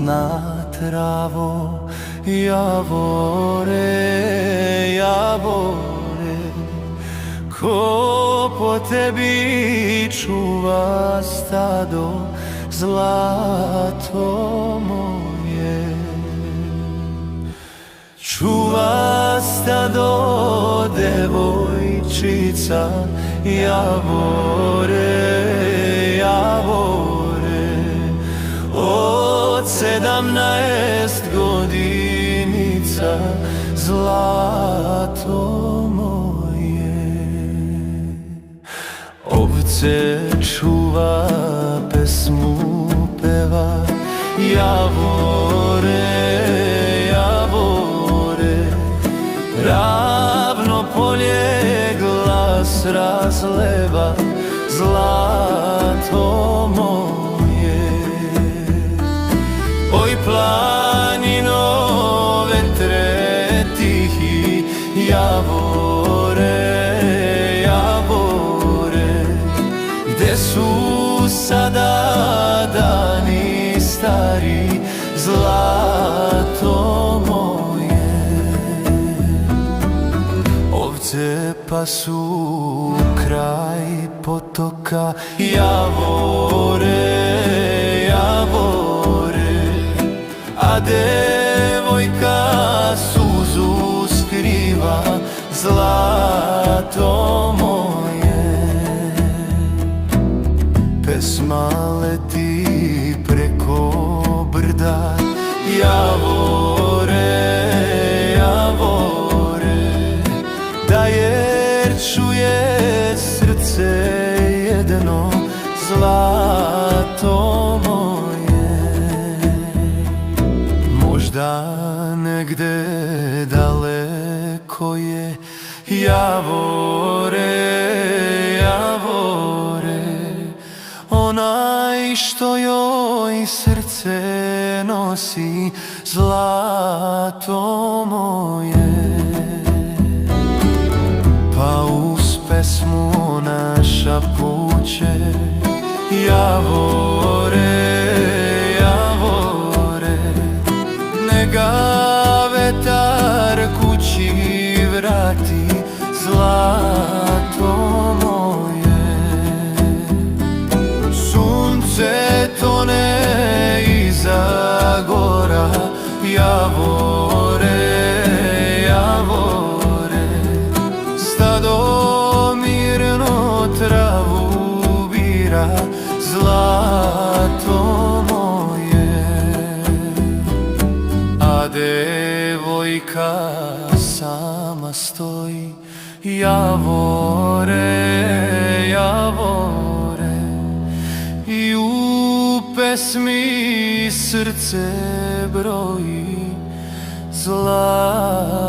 Krasna travo, javore, javore, ko po tebi čuva stado, zlato moje. Čuva stado devojčica, javore, javore, od 17 godinica, zlato moje. Ovce čuva, pesmu peva, javore, javore, ravno polje glas razleva, zlato moje. Oj planino, vetre tihi, javore, javore, gde su sada dani stari, zlato moje. Ovce pasu kraj potoka, javore, javore, a devojka suzu skriva, zlato moje. Pesma leti preko brda, javore, javore, da jer čuje srce jedno, zlato moje. Možda negde daleko je, javore, javore, onaj što joj srce nosi, zlato moje. Pa uz pesmu naša puće, javore, javore, neka vetar kući vrati, zlato moje. Sunce tone iza gora, javore, javore, stado mirno travu bira, zlato moje. A devojka sama stoji, javore, javore, i u pesmi srce broji, zlato